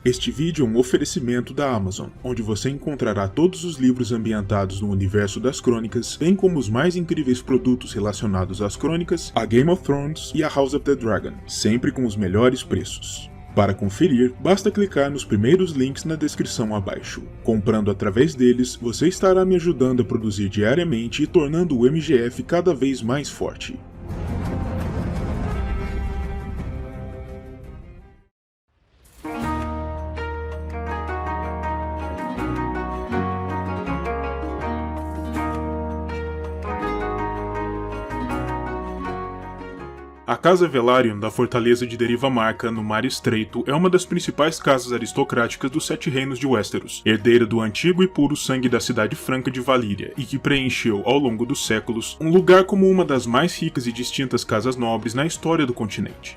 Este vídeo é um oferecimento da Amazon, onde você encontrará todos os livros ambientados no universo das crônicas, bem como os mais incríveis produtos relacionados às crônicas, a Game of Thrones e a House of the Dragon, sempre com os melhores preços. Para conferir, basta clicar nos primeiros links na descrição abaixo. Comprando através deles, você estará me ajudando a produzir diariamente e tornando o MGF cada vez mais forte. A Casa Velaryon da Fortaleza de Derivamarca, no Mar Estreito, é uma das principais casas aristocráticas dos Sete Reinos de Westeros, herdeira do antigo e puro sangue da Cidade Franca de Valíria, e que preencheu, ao longo dos séculos, um lugar como uma das mais ricas e distintas casas nobres na história do continente.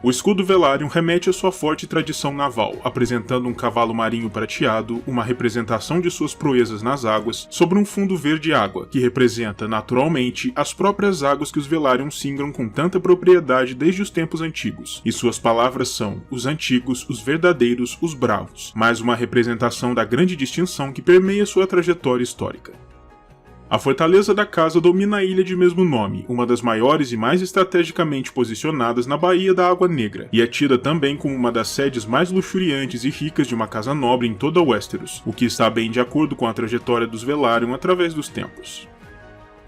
O escudo Velaryon remete à sua forte tradição naval, apresentando um cavalo marinho prateado, uma representação de suas proezas nas águas, sobre um fundo verde água, que representa, naturalmente, as próprias águas que os Velaryon singram com tanta propriedade desde os tempos antigos, e suas palavras são, os antigos, os verdadeiros, os bravos, mais uma representação da grande distinção que permeia sua trajetória histórica. A fortaleza da casa domina a ilha de mesmo nome, uma das maiores e mais estrategicamente posicionadas na Baía da Água Negra, e é tida também como uma das sedes mais luxuriantes e ricas de uma casa nobre em toda Westeros, o que está bem de acordo com a trajetória dos Velaryon através dos tempos.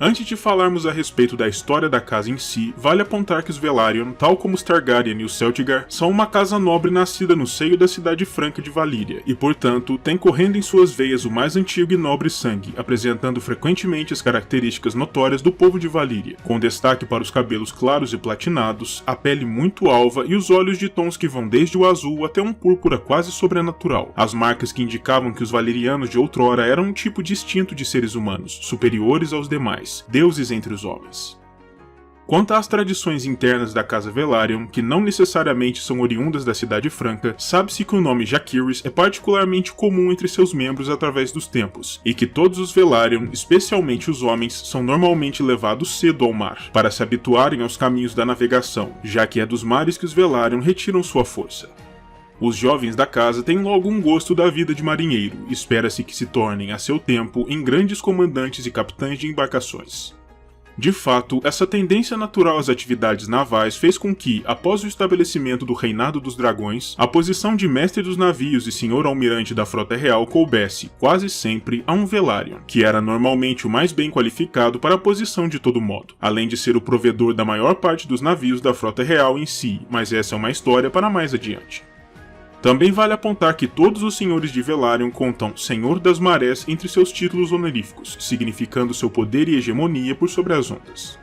Antes de falarmos a respeito da história da casa em si, vale apontar que os Velaryon, tal como os Targaryen e os Celtigar, são uma casa nobre nascida no seio da Cidade Franca de Valíria, e portanto, tem correndo em suas veias o mais antigo e nobre sangue, apresentando frequentemente as características notórias do povo de Valíria, com destaque para os cabelos claros e platinados, a pele muito alva e os olhos de tons que vão desde o azul até um púrpura quase sobrenatural, as marcas que indicavam que os valirianos de outrora eram um tipo distinto de seres humanos, superiores aos demais, deuses entre os homens. Quanto às tradições internas da Casa Velaryon, que não necessariamente são oriundas da Cidade Franca, sabe-se que o nome Jaehaerys é particularmente comum entre seus membros através dos tempos, e que todos os Velaryon, especialmente os homens, são normalmente levados cedo ao mar, para se habituarem aos caminhos da navegação, já que é dos mares que os Velaryon retiram sua força. Os jovens da casa têm logo um gosto da vida de marinheiro, e espera-se que se tornem, a seu tempo, em grandes comandantes e capitães de embarcações. De fato, essa tendência natural às atividades navais fez com que, após o estabelecimento do Reinado dos Dragões, a posição de mestre dos navios e senhor almirante da frota real coubesse, quase sempre, a um Velaryon, que era normalmente o mais bem qualificado para a posição de todo modo, além de ser o provedor da maior parte dos navios da frota real em si, mas essa é uma história para mais adiante. Também vale apontar que todos os senhores de Velaryon contam Senhor das Marés entre seus títulos honoríficos, significando seu poder e hegemonia por sobre as ondas.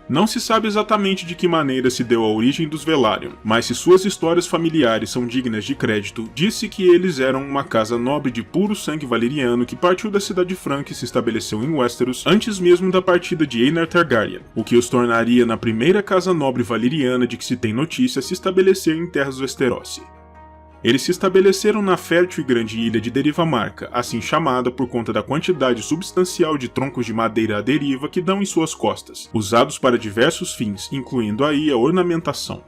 Não se sabe exatamente de que maneira se deu a origem dos Velaryon, mas se suas histórias familiares são dignas de crédito, disse que eles eram uma casa nobre de puro sangue valeriano que partiu da Cidade Franca e se estabeleceu em Westeros antes mesmo da partida de Aenar Targaryen, o que os tornaria na primeira casa nobre valeriana de que se tem notícia se estabelecer em terras Westerosi. Eles se estabeleceram na fértil e grande ilha de Derivamarca, assim chamada por conta da quantidade substancial de troncos de madeira à deriva que dão em suas costas, usados para diversos fins, incluindo aí a ornamentação.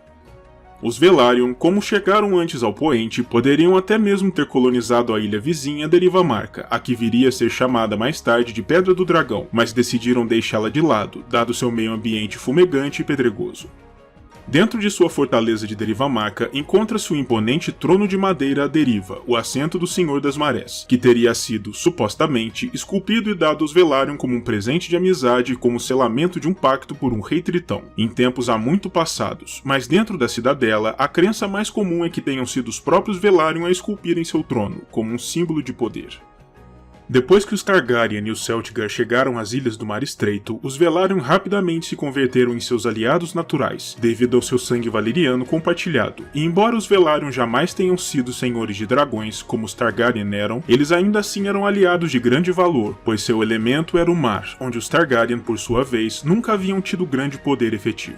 Os Velaryon, como chegaram antes ao poente, poderiam até mesmo ter colonizado a ilha vizinha Derivamarca, a que viria a ser chamada mais tarde de Pedra do Dragão, mas decidiram deixá-la de lado, dado seu meio ambiente fumegante e pedregoso. Dentro de sua fortaleza de Derivamarca, encontra-se o imponente trono de madeira à deriva, o assento do Senhor das Marés, que teria sido, supostamente, esculpido e dado aos Velaryon como um presente de amizade e como selamento de um pacto por um rei tritão, em tempos há muito passados, mas dentro da cidadela, a crença mais comum é que tenham sido os próprios Velaryon a esculpirem seu trono, como um símbolo de poder. Depois que os Targaryen e os Celtigar chegaram às Ilhas do Mar Estreito, os Velaryon rapidamente se converteram em seus aliados naturais, devido ao seu sangue valeriano compartilhado, e embora os Velaryon jamais tenham sido senhores de dragões, como os Targaryen eram, eles ainda assim eram aliados de grande valor, pois seu elemento era o mar, onde os Targaryen, por sua vez, nunca haviam tido grande poder efetivo.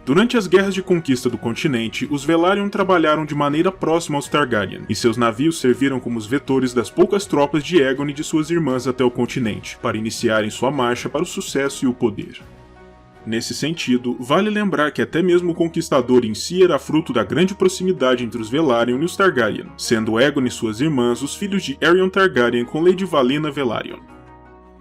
Durante as guerras de conquista do continente, os Velaryon trabalharam de maneira próxima aos Targaryen, e seus navios serviram como os vetores das poucas tropas de Aegon e de suas irmãs até o continente, para iniciarem sua marcha para o sucesso e o poder. Nesse sentido, vale lembrar que até mesmo o Conquistador em si era fruto da grande proximidade entre os Velaryon e os Targaryen, sendo Aegon e suas irmãs os filhos de Aerion Targaryen com Lady Valyna Velaryon.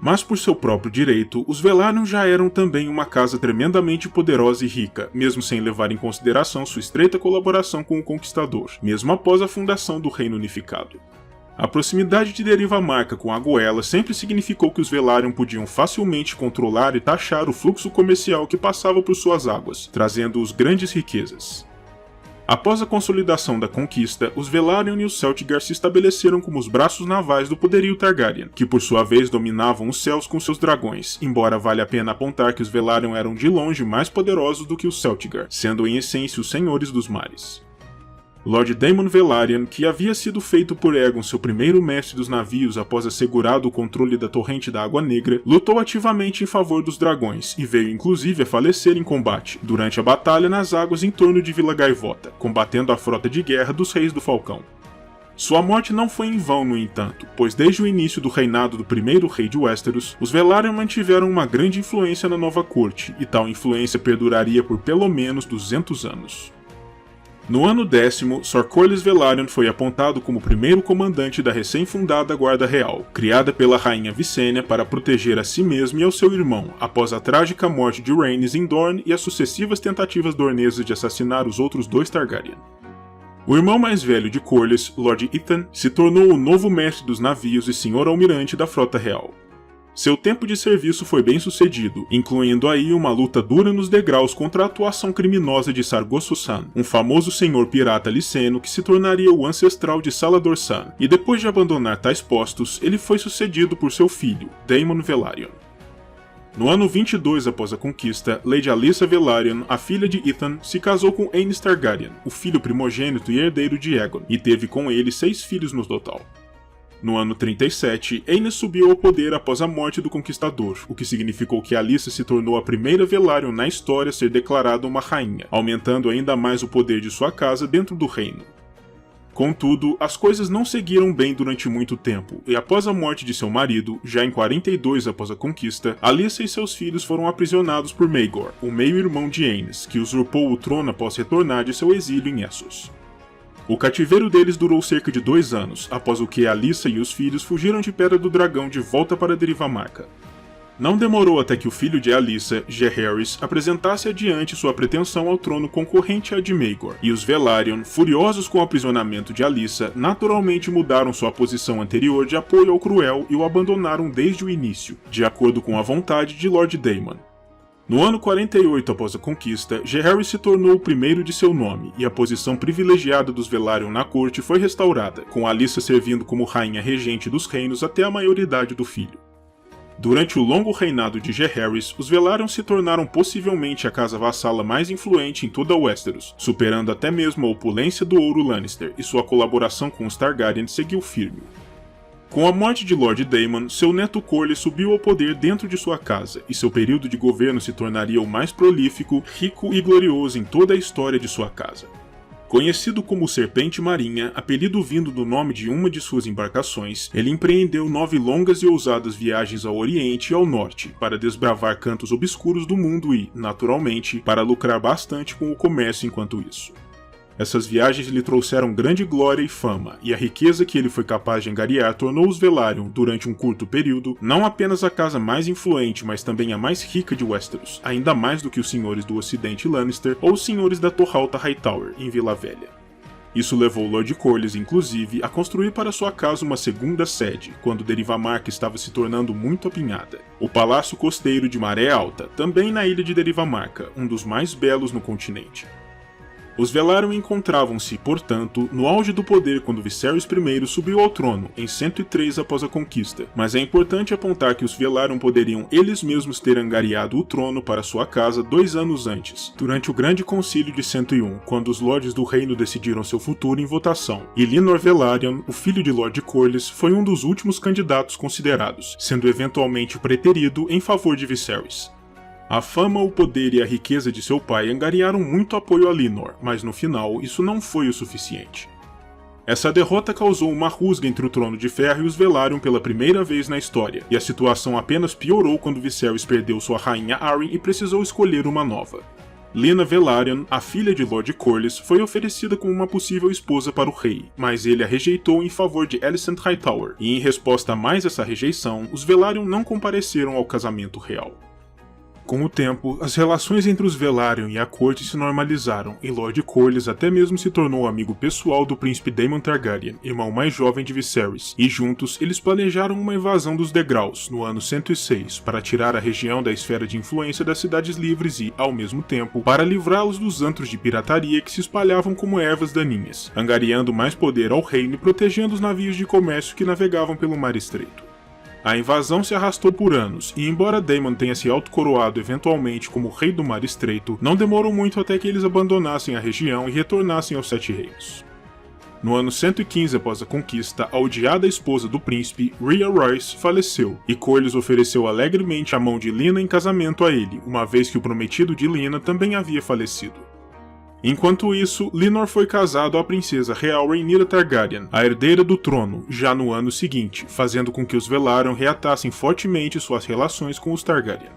Mas por seu próprio direito, os Velaryon já eram também uma casa tremendamente poderosa e rica, mesmo sem levar em consideração sua estreita colaboração com o Conquistador, mesmo após a fundação do Reino Unificado. A proximidade de Deriva Marca com a Goela sempre significou que os Velaryon podiam facilmente controlar e taxar o fluxo comercial que passava por suas águas, trazendo-os grandes riquezas. Após a consolidação da conquista, os Velaryon e os Celtigar se estabeleceram como os braços navais do poderio Targaryen, que por sua vez dominavam os céus com seus dragões, embora valha a pena apontar que os Velaryon eram de longe mais poderosos do que os Celtigar, sendo em essência os senhores dos mares. Lord Daemon Velaryon, que havia sido feito por Aegon seu primeiro mestre dos navios após assegurado o controle da Torrente da Água Negra, lutou ativamente em favor dos dragões e veio inclusive a falecer em combate, durante a batalha nas águas em torno de Vila Gaivota, combatendo a frota de guerra dos Reis do Falcão. Sua morte não foi em vão, no entanto, pois desde o início do reinado do primeiro rei de Westeros, os Velaryon mantiveram uma grande influência na nova corte, e tal influência perduraria por pelo menos 200 anos. No ano 10º, Sir Corlys Velaryon foi apontado como o primeiro comandante da recém-fundada Guarda Real, criada pela rainha Visenya para proteger a si mesmo e ao seu irmão, após a trágica morte de Rhaenys em Dorne e as sucessivas tentativas dornesas de assassinar os outros dois Targaryen. O irmão mais velho de Corlys, Lord Ethan, se tornou o novo mestre dos navios e senhor-almirante da Frota Real. Seu tempo de serviço foi bem sucedido, incluindo aí uma luta dura nos degraus contra a atuação criminosa de Sargosso San, um famoso senhor pirata liceno que se tornaria o ancestral de Salador San, e depois de abandonar tais postos, ele foi sucedido por seu filho, Daemon Velaryon. No ano 22 após a conquista, Lady Alyssa Velaryon, a filha de Ethan, se casou com Aenys Targaryen, o filho primogênito e herdeiro de Aegon, e teve com ele 6 filhos no total. No ano 37, Aenys subiu ao poder após a morte do Conquistador, o que significou que Alyssa se tornou a primeira Velaryon na história a ser declarada uma rainha, aumentando ainda mais o poder de sua casa dentro do reino. Contudo, as coisas não seguiram bem durante muito tempo, e após a morte de seu marido, já em 42 após a conquista, Alyssa e seus filhos foram aprisionados por Maegor, o meio-irmão de Aenys, que usurpou o trono após retornar de seu exílio em Essos. O cativeiro deles durou cerca de 2 anos, após o que Alyssa e os filhos fugiram de Pedra do Dragão de volta para Deriva Marca. Não demorou até que o filho de Alyssa, Jaehaerys, apresentasse adiante sua pretensão ao trono concorrente à de Maegor, e os Velaryon, furiosos com o aprisionamento de Alyssa, naturalmente mudaram sua posição anterior de apoio ao Cruel e o abandonaram desde o início, de acordo com a vontade de Lord Daemon. No ano 48 após a conquista, Jaehaerys se tornou o primeiro de seu nome, e a posição privilegiada dos Velaryon na corte foi restaurada, com Alyssa servindo como rainha regente dos reinos até a maioridade do filho. Durante o longo reinado de Jaehaerys, os Velaryon se tornaram possivelmente a casa vassala mais influente em toda Westeros, superando até mesmo a opulência do ouro Lannister, e sua colaboração com os Targaryen seguiu firme. Com a morte de Lord Daemon, seu neto Corlys subiu ao poder dentro de sua casa, e seu período de governo se tornaria o mais prolífico, rico e glorioso em toda a história de sua casa. Conhecido como Serpente Marinha, apelido vindo do nome de uma de suas embarcações, ele empreendeu 9 longas e ousadas viagens ao Oriente e ao Norte, para desbravar cantos obscuros do mundo e, naturalmente, para lucrar bastante com o comércio enquanto isso. Essas viagens lhe trouxeram grande glória e fama, e a riqueza que ele foi capaz de angariar tornou os Velaryon, durante um curto período, não apenas a casa mais influente, mas também a mais rica de Westeros, ainda mais do que os senhores do Ocidente Lannister ou os senhores da Torralta Hightower, em Vila Velha. Isso levou Lord Corlys, inclusive, a construir para sua casa uma segunda sede, quando Deriva Marca estava se tornando muito apinhada. O Palácio Costeiro de Maré Alta, também na ilha de Deriva Marca, um dos mais belos no continente. Os Velaryon encontravam-se, portanto, no auge do poder quando Viserys I subiu ao trono, em 103 após a conquista, mas é importante apontar que os Velaryon poderiam eles mesmos ter angariado o trono para sua casa 2 anos antes, durante o Grande Concílio de 101, quando os Lordes do Reino decidiram seu futuro em votação, e Lyonor Velaryon, o filho de Lord Corlys, foi um dos últimos candidatos considerados, sendo eventualmente preterido em favor de Viserys. A fama, o poder e a riqueza de seu pai angariaram muito apoio a Lyonor, mas no final isso não foi o suficiente. Essa derrota causou uma rusga entre o Trono de Ferro e os Velaryon pela primeira vez na história, e a situação apenas piorou quando Viserys perdeu sua rainha Arryn e precisou escolher uma nova. Lena Velaryon, a filha de Lord Corlys, foi oferecida como uma possível esposa para o rei, mas ele a rejeitou em favor de Alicent Hightower, e em resposta a mais essa rejeição, os Velaryon não compareceram ao casamento real. Com o tempo, as relações entre os Velaryon e a corte se normalizaram, e Lord Corlys até mesmo se tornou amigo pessoal do príncipe Daemon Targaryen, irmão mais jovem de Viserys, e juntos eles planejaram uma invasão dos Degraus, no ano 106, para tirar a região da esfera de influência das cidades livres e, ao mesmo tempo, para livrá-los dos antros de pirataria que se espalhavam como ervas daninhas, angariando mais poder ao reino e protegendo os navios de comércio que navegavam pelo Mar Estreito. A invasão se arrastou por anos, e embora Daemon tenha se autocoroado eventualmente como Rei do Mar Estreito, não demorou muito até que eles abandonassem a região e retornassem aos Sete Reinos. No ano 115 após a conquista, a odiada esposa do príncipe, Rhea Royce, faleceu, e Corlys ofereceu alegremente a mão de Lena em casamento a ele, uma vez que o prometido de Lena também havia falecido. Enquanto isso, Lenor foi casado à princesa real Rhaenyra Targaryen, a herdeira do trono, já no ano seguinte, fazendo com que os Velaryon reatassem fortemente suas relações com os Targaryen.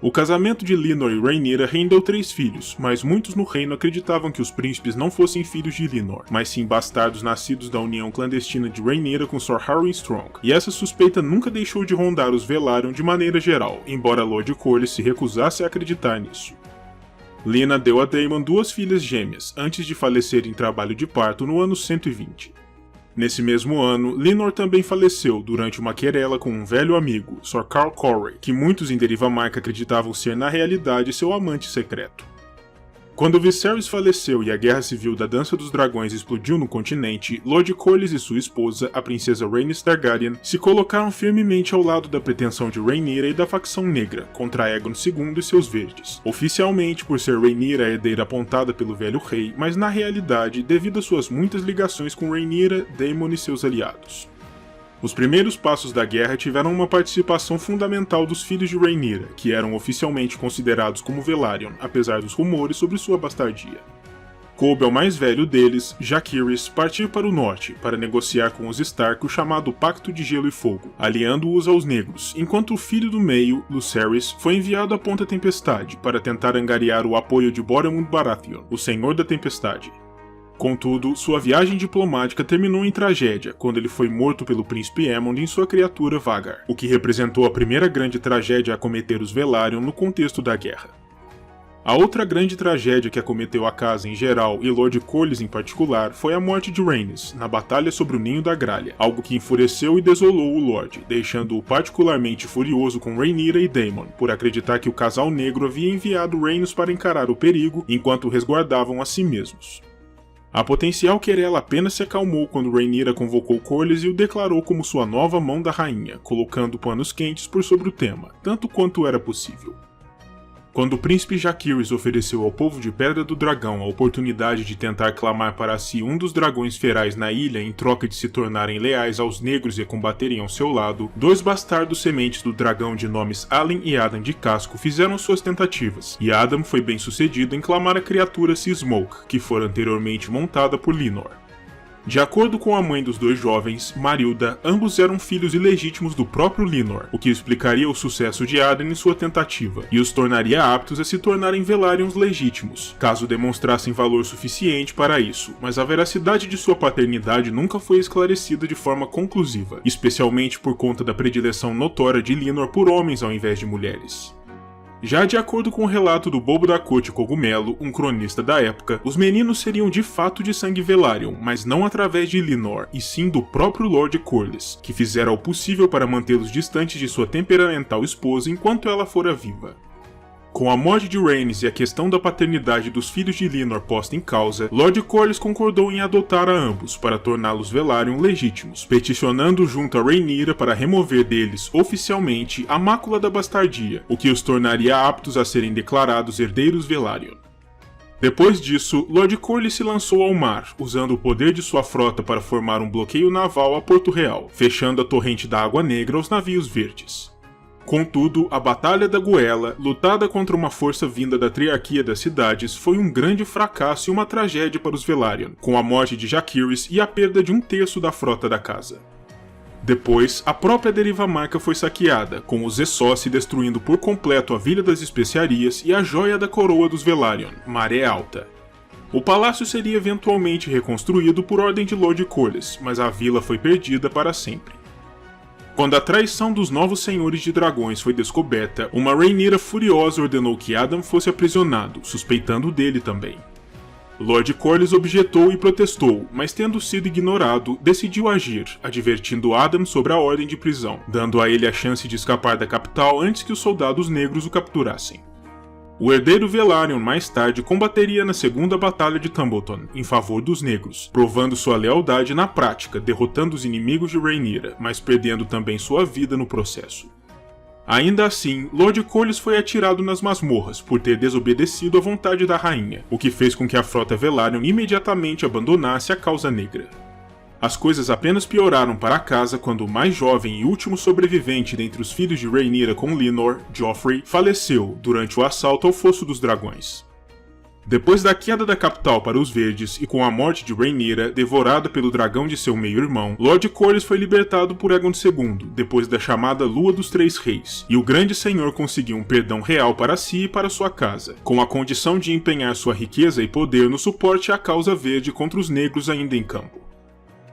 O casamento de Lenor e Rhaenyra rendeu 3 filhos, mas muitos no reino acreditavam que os príncipes não fossem filhos de Lenor, mas sim bastardos nascidos da união clandestina de Rhaenyra com Sir Harwin Strong, e essa suspeita nunca deixou de rondar os Velaryon de maneira geral, embora Lord Corlys se recusasse a acreditar nisso. Lena deu a Daemon 2 filhas gêmeas, antes de falecer em trabalho de parto no ano 120. Nesse mesmo ano, Lenor também faleceu durante uma querela com um velho amigo, Sir Carl Corey, que muitos em Derivamark acreditavam ser na realidade seu amante secreto. Quando Viserys faleceu e a Guerra Civil da Dança dos Dragões explodiu no continente, Lord Corlys e sua esposa, a princesa Rhaenys Targaryen, se colocaram firmemente ao lado da pretensão de Rhaenyra e da facção negra, contra Aegon II e seus verdes, oficialmente por ser Rhaenyra a herdeira apontada pelo velho rei, mas na realidade devido às suas muitas ligações com Rhaenyra, Daemon e seus aliados. Os primeiros passos da guerra tiveram uma participação fundamental dos filhos de Rhaenyra, que eram oficialmente considerados como Velaryon, apesar dos rumores sobre sua bastardia. Coube ao mais velho deles, Jaehaerys, partir para o norte, para negociar com os Stark o chamado Pacto de Gelo e Fogo, aliando-os aos negros, enquanto o filho do meio, Lucerys, foi enviado à Ponta Tempestade, para tentar angariar o apoio de Boromund Baratheon, o Senhor da Tempestade. Contudo, sua viagem diplomática terminou em tragédia, quando ele foi morto pelo príncipe Aemond em sua criatura Vhagar, o que representou a primeira grande tragédia a acometer os Velaryon no contexto da guerra. A outra grande tragédia que acometeu a casa em geral e Lord Corlys em particular foi a morte de Rhaenys, na batalha sobre o Ninho da Gralha, algo que enfureceu e desolou o Lorde, deixando-o particularmente furioso com Rhaenyra e Daemon, por acreditar que o casal negro havia enviado Rhaenys para encarar o perigo enquanto resguardavam a si mesmos. A potencial querela apenas se acalmou quando Rhaenyra convocou Corlys e o declarou como sua nova mão da rainha, colocando panos quentes por sobre o tema, tanto quanto era possível. Quando o príncipe Jaehaerys ofereceu ao povo de Pedra do Dragão a oportunidade de tentar clamar para si um dos dragões ferais na ilha em troca de se tornarem leais aos negros e combaterem ao seu lado, 2 bastardos sementes do dragão de nomes Alyn e Adam de Casco fizeram suas tentativas, e Adam foi bem sucedido em clamar a criatura Sea Smoke, que fora anteriormente montada por Lenor. De acordo com a mãe dos 2 jovens, Marilda, ambos eram filhos ilegítimos do próprio Lenor, o que explicaria o sucesso de Adan em sua tentativa, e os tornaria aptos a se tornarem Velaryons legítimos, caso demonstrassem valor suficiente para isso, mas a veracidade de sua paternidade nunca foi esclarecida de forma conclusiva, especialmente por conta da predileção notória de Lenor por homens ao invés de mulheres. Já de acordo com o relato do Bobo da Corte Cogumelo, um cronista da época, os meninos seriam de fato de sangue Velaryon, mas não através de Lenor, e sim do próprio Lord Corlys, que fizera o possível para mantê-los distantes de sua temperamental esposa enquanto ela fora viva. Com a morte de Rhaenys e a questão da paternidade dos filhos de Lenor posta em causa, Lord Corlys concordou em adotar a ambos para torná-los Velaryon legítimos, peticionando junto a Rhaenyra para remover deles, oficialmente, a mácula da bastardia, o que os tornaria aptos a serem declarados herdeiros Velaryon. Depois disso, Lord Corlys se lançou ao mar, usando o poder de sua frota para formar um bloqueio naval a Porto Real, fechando a torrente da Água Negra aos navios verdes. Contudo, a Batalha da Goela, lutada contra uma força vinda da triarquia das cidades, foi um grande fracasso e uma tragédia para os Velaryon, com a morte de Jaehaerys e a perda de 1/3 da frota da casa. Depois, a própria Deriva Marca foi saqueada, com os Essos destruindo por completo a Vila das Especiarias e a joia da coroa dos Velaryon, Maré Alta. O palácio seria eventualmente reconstruído por ordem de Lord Corlys, mas a vila foi perdida para sempre. Quando a traição dos novos senhores de dragões foi descoberta, uma Rhaenyra furiosa ordenou que Adam fosse aprisionado, suspeitando dele também. Lord Corlys objetou e protestou, mas tendo sido ignorado, decidiu agir, advertindo Adam sobre a ordem de prisão, dando a ele a chance de escapar da capital antes que os soldados negros o capturassem. O herdeiro Velaryon mais tarde combateria na Segunda Batalha de Tumbleton, em favor dos negros, provando sua lealdade na prática, derrotando os inimigos de Rhaenyra, mas perdendo também sua vida no processo. Ainda assim, Lord Corlys foi atirado nas masmorras por ter desobedecido à vontade da rainha, o que fez com que a frota Velaryon imediatamente abandonasse a causa negra. As coisas apenas pioraram para a casa quando o mais jovem e último sobrevivente dentre os filhos de Rhaenyra com Lenor, Joffrey, faleceu durante o assalto ao Fosso dos Dragões. Depois da queda da capital para os Verdes e com a morte de Rhaenyra, devorada pelo dragão de seu meio-irmão, Lord Corlys foi libertado por Aegon II, depois da chamada Lua dos Três Reis, e o Grande Senhor conseguiu um perdão real para si e para sua casa, com a condição de empenhar sua riqueza e poder no suporte à causa verde contra os negros ainda em campo.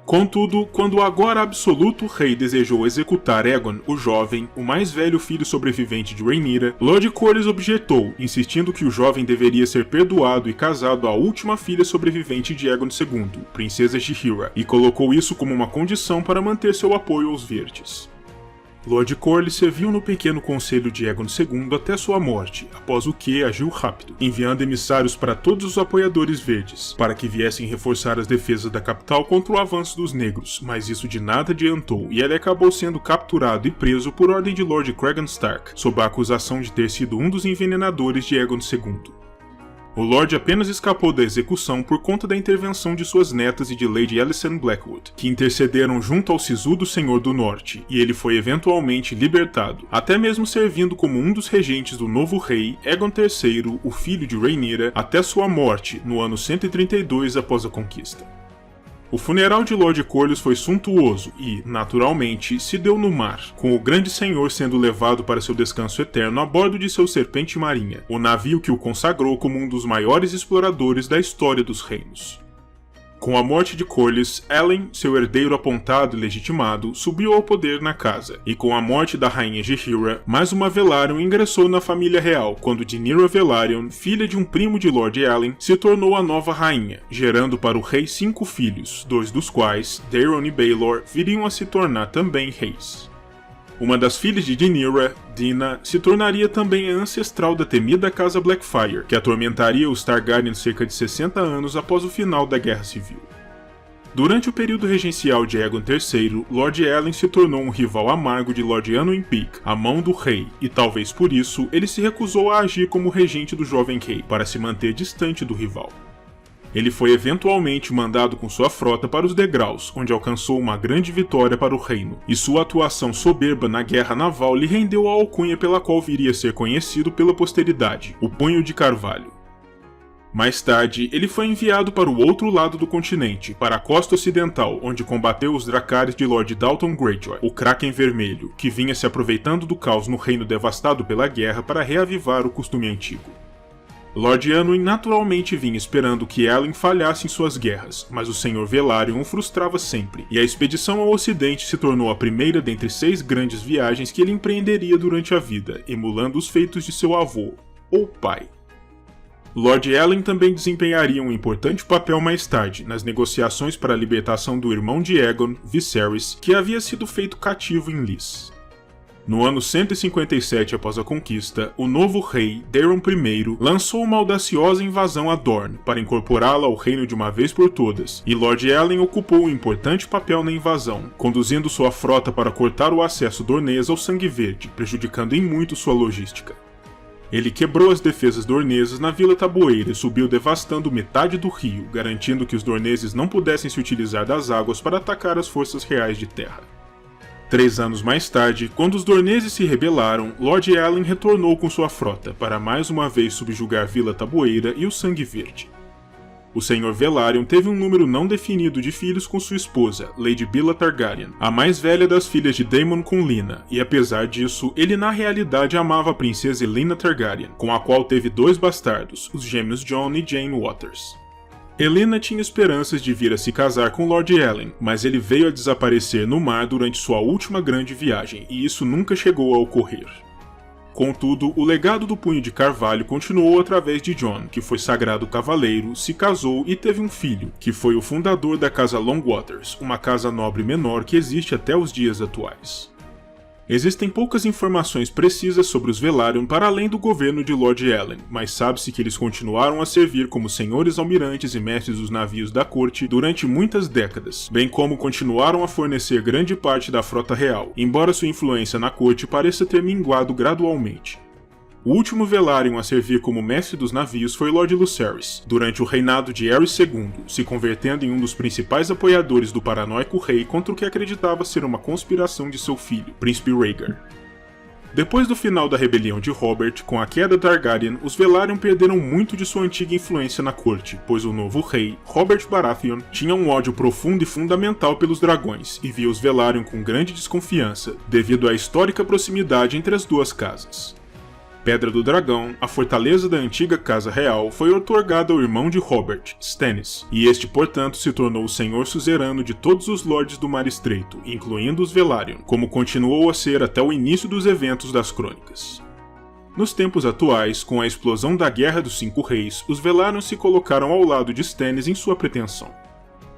Contudo, quando o agora absoluto rei desejou executar Aegon, o jovem, o mais velho filho sobrevivente de Rhaenyra, Lord Corlys objetou, insistindo que o jovem deveria ser perdoado e casado à última filha sobrevivente de Aegon II, Princesa Rhaenyra, e colocou isso como uma condição para manter seu apoio aos Verdes. Lord Corlys serviu no pequeno conselho de Aegon II até sua morte, após o que agiu rápido, enviando emissários para todos os apoiadores verdes, para que viessem reforçar as defesas da capital contra o avanço dos negros, mas isso de nada adiantou e ele acabou sendo capturado e preso por ordem de Lord Cregan Stark, sob a acusação de ter sido um dos envenenadores de Aegon II. O Lorde apenas escapou da execução por conta da intervenção de suas netas e de Lady Alicent Blackwood, que intercederam junto ao sisudo Senhor do Norte, e ele foi eventualmente libertado, até mesmo servindo como um dos regentes do novo rei, Aegon III, o filho de Rhaenyra, até sua morte, no ano 132 após a conquista. O funeral de Lord Corlys foi suntuoso e, naturalmente, se deu no mar, com o grande senhor sendo levado para seu descanso eterno a bordo de seu Serpente Marinha, o navio que o consagrou como um dos maiores exploradores da história dos reinos. Com a morte de Corlys, Aelin, seu herdeiro apontado e legitimado, subiu ao poder na casa, e com a morte da rainha Rhaenyra, mais uma Velaryon ingressou na família real, quando Rhaenyra Velaryon, filha de um primo de Lord Aelin, se tornou a nova rainha, gerando para o rei 5 filhos, 2 dos quais, Daeron e Baelor, viriam a se tornar também reis. Uma das filhas de Rhaenyra, Dina, se tornaria também a ancestral da temida Casa Blackfyre, que atormentaria os Targaryen cerca de 60 anos após o final da Guerra Civil. Durante o período regencial de Aegon III, Lord Aelin se tornou um rival amargo de Lord Anduin Peake, a mão do rei, e talvez por isso ele se recusou a agir como regente do jovem rei, para se manter distante do rival. Ele foi eventualmente mandado com sua frota para os degraus, onde alcançou uma grande vitória para o reino, e sua atuação soberba na guerra naval lhe rendeu a alcunha pela qual viria a ser conhecido pela posteridade, o Punho de Carvalho. Mais tarde, ele foi enviado para o outro lado do continente, para a costa ocidental, onde combateu os Dracarys de Lord Dalton Greyjoy, o Kraken Vermelho, que vinha se aproveitando do caos no reino devastado pela guerra para reavivar o costume antigo. Lord Anduin naturalmente vinha esperando que Aelin falhasse em suas guerras, mas o Senhor Velaryon o frustrava sempre, e a expedição ao ocidente se tornou a primeira dentre 6 grandes viagens que ele empreenderia durante a vida, emulando os feitos de seu avô, ou pai. Lord Aelin também desempenharia um importante papel mais tarde nas negociações para a libertação do irmão de Aegon, Viserys, que havia sido feito cativo em Lys. No ano 157 após a conquista, o novo rei, Daeron I, lançou uma audaciosa invasão a Dorne para incorporá-la ao reino de uma vez por todas, e Lord Aelin ocupou um importante papel na invasão, conduzindo sua frota para cortar o acesso dornês ao Sangue Verde, prejudicando em muito sua logística. Ele quebrou as defesas dornesas na Vila Taboeira e subiu devastando metade do rio, garantindo que os dorneses não pudessem se utilizar das águas para atacar as forças reais de terra. 3 anos mais tarde, quando os Dorneses se rebelaram, Lord Allen retornou com sua frota para mais uma vez subjugar Vila Tabueira e o Sangue Verde. O Senhor Velaryon teve um número não definido de filhos com sua esposa, Lady Billa Targaryen, a mais velha das filhas de Daemon com Lina, e apesar disso, ele na realidade amava a princesa Elena Targaryen, com a qual teve 2 bastardos, os gêmeos Jon e Jane Waters. Elena tinha esperanças de vir a se casar com Lord Allen, mas ele veio a desaparecer no mar durante sua última grande viagem, e isso nunca chegou a ocorrer. Contudo, o legado do Punho de Carvalho continuou através de Jon, que foi sagrado cavaleiro, se casou e teve um filho, que foi o fundador da Casa Longwaters, uma casa nobre menor que existe até os dias atuais. Existem poucas informações precisas sobre os Velaryon para além do governo de Lord Allen, mas sabe-se que eles continuaram a servir como senhores almirantes e mestres dos navios da corte durante muitas décadas, bem como continuaram a fornecer grande parte da frota real, embora sua influência na corte pareça ter minguado gradualmente. O último Velaryon a servir como mestre dos navios foi Lord Lucerys, durante o reinado de Aerys II, se convertendo em um dos principais apoiadores do paranoico rei contra o que acreditava ser uma conspiração de seu filho, Príncipe Rhaegar. Depois do final da rebelião de Robert, com a queda Targaryen, os Velaryon perderam muito de sua antiga influência na corte, pois o novo rei, Robert Baratheon, tinha um ódio profundo e fundamental pelos dragões, e via os Velaryon com grande desconfiança, devido à histórica proximidade entre as duas casas. Pedra do Dragão, a fortaleza da antiga Casa Real, foi outorgada ao irmão de Robert, Stannis, e este, portanto, se tornou o senhor suzerano de todos os Lordes do Mar Estreito, incluindo os Velaryon, como continuou a ser até o início dos eventos das crônicas. Nos tempos atuais, com a explosão da Guerra dos Cinco Reis, os Velaryon se colocaram ao lado de Stannis em sua pretensão.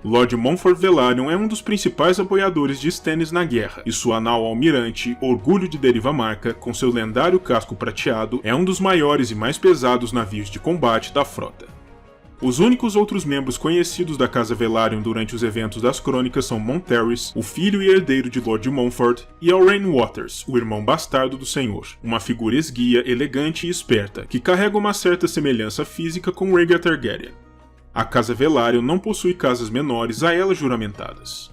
Lord Montfort Velaryon é um dos principais apoiadores de Stannis na guerra, e sua nau almirante, Orgulho de Deriva Marca, com seu lendário casco prateado, é um dos maiores e mais pesados navios de combate da frota. Os únicos outros membros conhecidos da Casa Velaryon durante os eventos das crônicas são Monterys, o filho e herdeiro de Lord Montfort, e Aurain Waters, o irmão bastardo do senhor, uma figura esguia, elegante e esperta, que carrega uma certa semelhança física com Rhaegar Targaryen. A Casa Velaryon não possui casas menores a ela juramentadas.